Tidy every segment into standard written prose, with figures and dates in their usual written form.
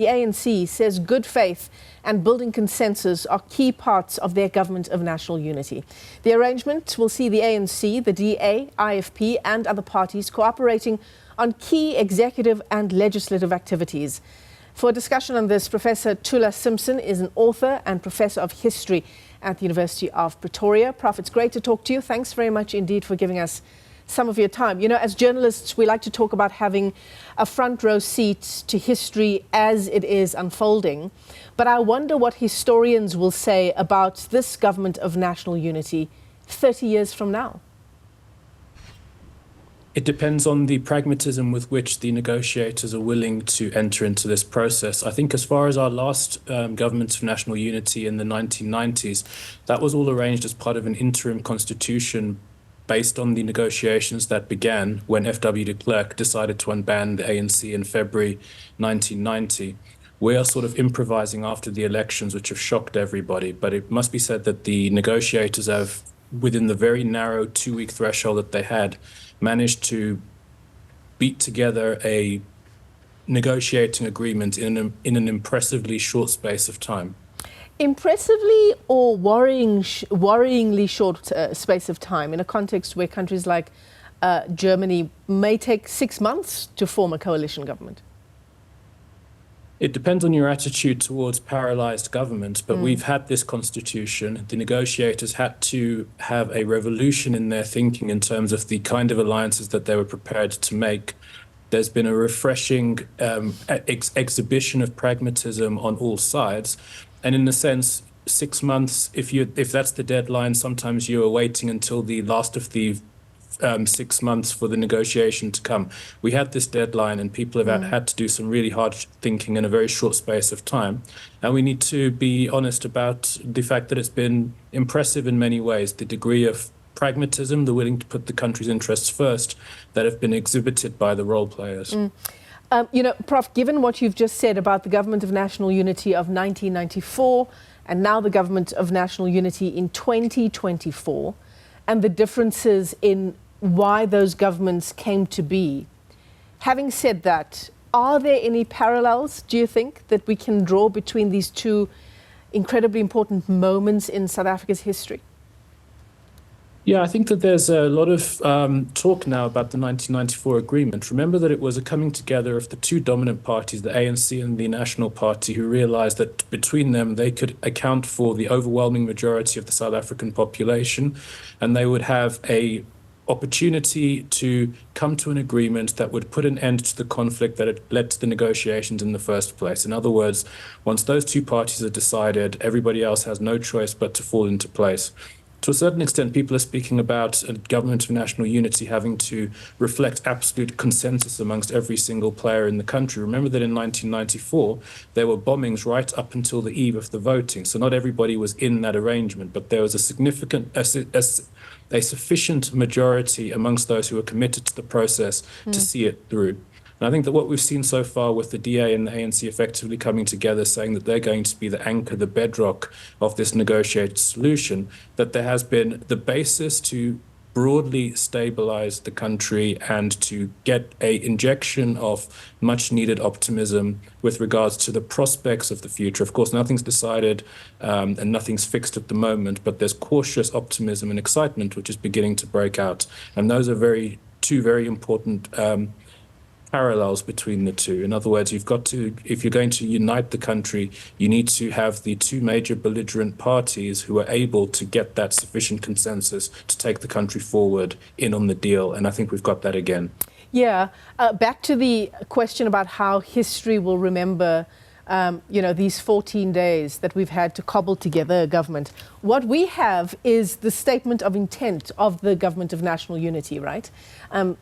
The ANC says good faith and building consensus are key parts of their government of national unity. The arrangement will see the ANC, the DA, IFP and other parties cooperating on key executive and legislative activities. For a discussion on this, Professor Thula Simpson is an author and professor of history at the University of Pretoria. Prof, it's great to talk to you. Thanks very much indeed for giving us some of your time. You know, as journalists, we like to talk about having a front row seat to history as it is unfolding. But I wonder what historians will say about this government of national unity 30 years from now. It depends on the pragmatism with which the negotiators are willing to enter into this process. I think as far as our last government of national unity in the 1990s, that was all arranged as part of an interim constitution based on the negotiations that began when F.W. de Klerk decided to unban the ANC in February 1990. We are sort of improvising after the elections, which have shocked everybody. But it must be said that the negotiators have, within the very narrow 2-week threshold that they had, managed to beat together a negotiating agreement in an impressively short space of time. Impressively or worryingly short space of time, in a context where countries like Germany may take 6 months to form a coalition government? It depends on your attitude towards paralysed government, but we've had this constitution. The negotiators had to have a revolution in their thinking in terms of the kind of alliances that they were prepared to make. There's been a refreshing exhibition of pragmatism on all sides. And in a sense, 6 months, if that's the deadline, sometimes you are waiting until the last of the 6 months for the negotiation to come. We had this deadline and people have had to do some really hard thinking in a very short space of time. And we need to be honest about the fact that it's been impressive in many ways, the degree of pragmatism, the willing to put the country's interests first that have been exhibited by the role players. You know, Prof, given what you've just said about the Government of National Unity of 1994 and now the Government of National Unity in 2024 and the differences in why those governments came to be, having said that, are there any parallels, do you think, that we can draw between these two incredibly important moments in South Africa's history? Yeah, I think that there's a lot of talk now about the 1994 agreement. Remember that it was a coming together of the two dominant parties, the ANC and the National Party, who realized that between them they could account for the overwhelming majority of the South African population, and they would have a opportunity to come to an agreement that would put an end to the conflict that had led to the negotiations in the first place. In other words, once those two parties are decided, everybody else has no choice but to fall into place. To a certain extent, people are speaking about a government of national unity having to reflect absolute consensus amongst every single player in the country. Remember that in 1994, there were bombings right up until the eve of the voting. So not everybody was in that arrangement, but there was a sufficient majority amongst those who were committed to the process to see it through. And I think that what we've seen so far with the DA and the ANC effectively coming together, saying that they're going to be the anchor, the bedrock of this negotiated solution, that there has been the basis to broadly stabilize the country and to get an injection of much needed optimism with regards to the prospects of the future. Of course, nothing's decided and nothing's fixed at the moment, but there's cautious optimism and excitement which is beginning to break out. And those are two very important parallels between the two. In other words, you've got to, if you're going to unite the country, you need to have the two major belligerent parties who are able to get that sufficient consensus to take the country forward in on the deal. And I think we've got that again. Yeah. Back to the question about how history will remember you know, these 14 days that we've had to cobble together a government. What we have is the statement of intent of the Government of National Unity, right?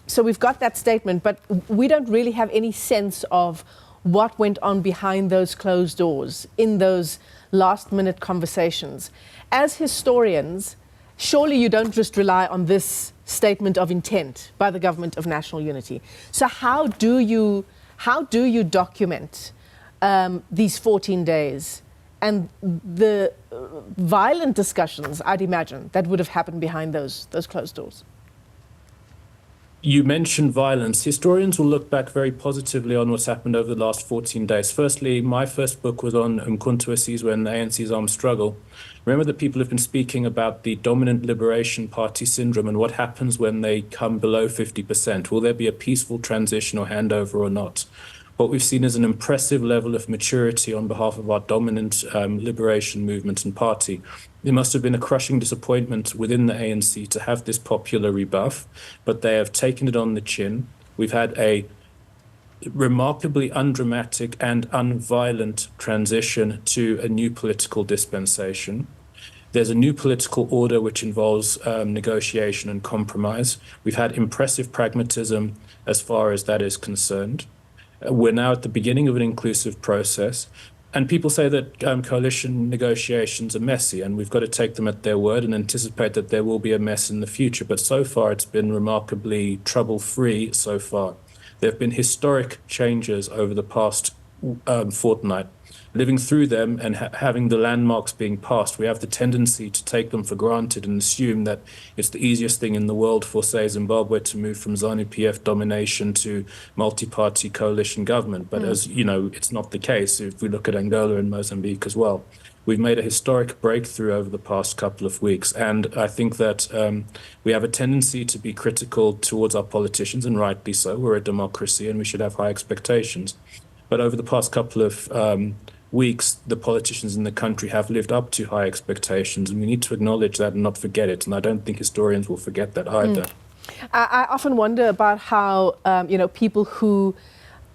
So we've got that statement, but we don't really have any sense of what went on behind those closed doors in those last-minute conversations. As historians, surely you don't just rely on this statement of intent by the Government of National Unity. So how do you document these 14 days and the violent discussions, I'd imagine, that would have happened behind those closed doors? You mentioned violence. Historians will look back very positively on what's happened over the last 14 days. Firstly, my first book was on Umkhonto we Sizwe and the ANC's armed struggle. Remember that people have been speaking about the dominant liberation party syndrome and what happens when they come below 50%. Will there be a peaceful transition or handover or not? What we've seen is an impressive level of maturity on behalf of our dominant liberation movement and party. It must have been a crushing disappointment within the ANC to have this popular rebuff, but they have taken it on the chin. We've had a remarkably undramatic and unviolent transition to a new political dispensation. There's a new political order which involves negotiation and compromise. We've had impressive pragmatism as far as that is concerned. We're now at the beginning of an inclusive process. And people say that coalition negotiations are messy, and we've got to take them at their word and anticipate that there will be a mess in the future. But so far, it's been remarkably trouble-free so far. There have been historic changes over the past fortnight. Living through them and having the landmarks being passed, we have the tendency to take them for granted and assume that it's the easiest thing in the world for, say, Zimbabwe to move from ZANU-PF domination to multi-party coalition government. But as you know, it's not the case if we look at Angola and Mozambique as well. We've made a historic breakthrough over the past couple of weeks, and I think that we have a tendency to be critical towards our politicians, and rightly so. We're a democracy and we should have high expectations. But over the past couple of weeks, the politicians in the country have lived up to high expectations, and we need to acknowledge that and not forget it. And I don't think historians will forget that either. I often wonder about how, people who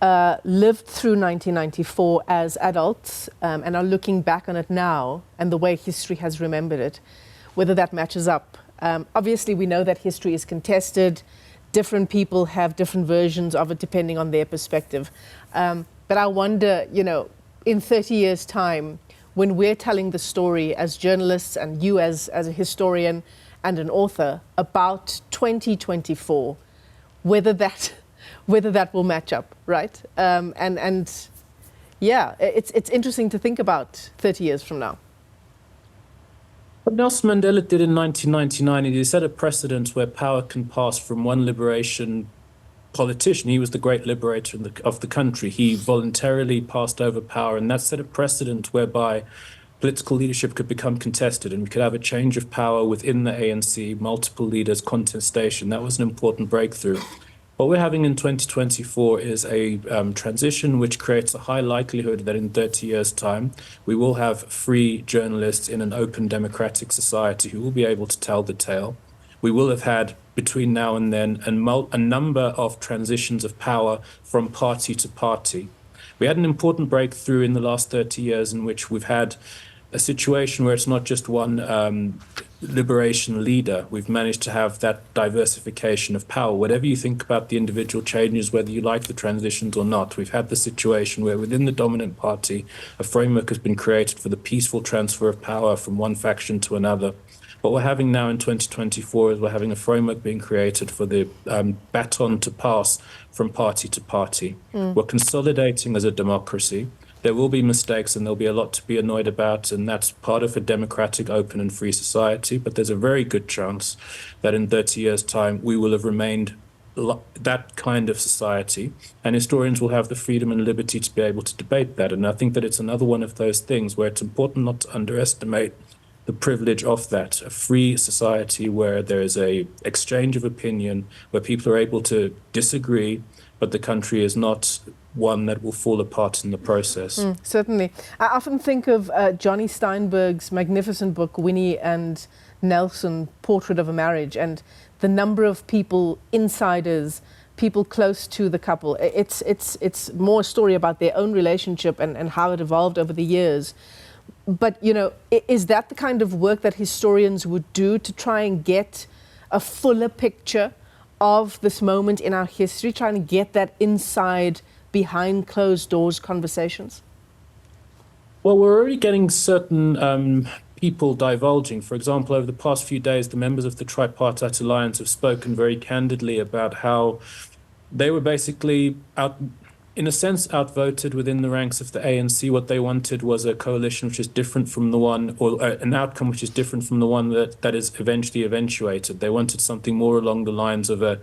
lived through 1994 as adults and are looking back on it now and the way history has remembered it, whether that matches up. Obviously, we know that history is contested. Different people have different versions of it depending on their perspective. But I wonder, in 30 years' time, when we're telling the story as journalists and you as a historian and an author about 2024, whether that will match up, right? It's interesting to think about 30 years from now. What Nelson Mandela did in 1999 is he set a precedent where power can pass from one liberation politician. He was the great liberator of the country. He voluntarily passed over power, and that set a precedent whereby political leadership could become contested and we could have a change of power within the ANC, multiple leaders, contestation. That was an important breakthrough. What we're having in 2024 is a transition which creates a high likelihood that in 30 years' time, we will have free journalists in an open democratic society who will be able to tell the tale. We will have had, between now and then, a number of transitions of power from party to party. We had an important breakthrough in the last 30 years in which we've had a situation where it's not just one liberation leader. We've managed to have that diversification of power. Whatever you think about the individual changes, whether you like the transitions or not, we've had the situation where within the dominant party, a framework has been created for the peaceful transfer of power from one faction to another. What we're having now in 2024 is we're having a framework being created for the baton to pass from party to party. We're consolidating as a democracy. There will be mistakes and there'll be a lot to be annoyed about, and that's part of a democratic, open and free society. But there's a very good chance that in 30 years' time, we will have remained that kind of society, and historians will have the freedom and liberty to be able to debate that. And I think that it's another one of those things where it's important not to underestimate the privilege of that, a free society where there is a exchange of opinion, where people are able to disagree, but the country is not one that will fall apart in the process. Certainly. I often think of Johnny Steinberg's magnificent book, Winnie and Nelson, Portrait of a Marriage, and the number of people, insiders, people close to the couple. It's more a story about their own relationship and how it evolved over the years. But, is that the kind of work that historians would do to try and get a fuller picture of this moment in our history, trying to get that inside, behind closed doors conversations? Well, we're already getting certain people divulging. For example, over the past few days, the members of the Tripartite Alliance have spoken very candidly about how they were basically in a sense, outvoted within the ranks of the ANC. What they wanted was a coalition which is different from the one, or an outcome which is different from the one that is eventually eventuated. They wanted something more along the lines of a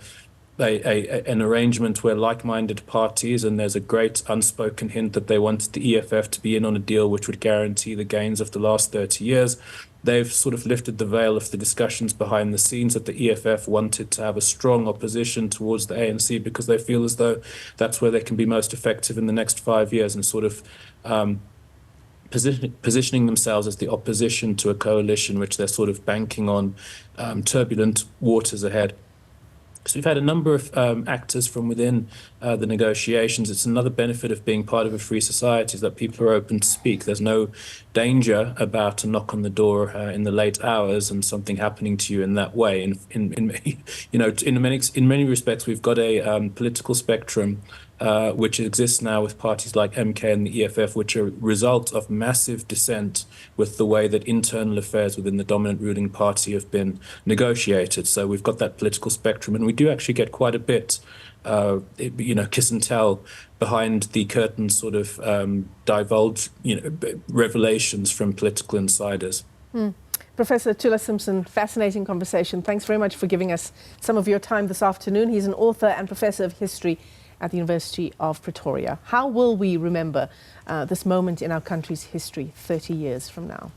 an arrangement where like-minded parties, and there's a great unspoken hint that they wanted the EFF to be in on a deal which would guarantee the gains of the last 30 years. They've sort of lifted the veil of the discussions behind the scenes that the EFF wanted to have a strong opposition towards the ANC because they feel as though that's where they can be most effective in the next 5 years, and sort of positioning themselves as the opposition to a coalition which they're sort of banking on turbulent waters ahead. So we've had a number of actors from within the negotiations. It's another benefit of being part of a free society is that people are open to speak. There's no danger about a knock on the door in the late hours and something happening to you in that way. In many respects, we've got a political spectrum which exists now with parties like MK and the EFF, which are a result of massive dissent with the way that internal affairs within the dominant ruling party have been negotiated. So we've got that political spectrum, and we do actually get quite a bit, kiss and tell behind the curtain sort of divulge, revelations from political insiders. Professor Thula Simpson, fascinating conversation. Thanks very much for giving us some of your time this afternoon. He's an author and professor of history at the University of Pretoria. How will we remember this moment in our country's history 30 years from now?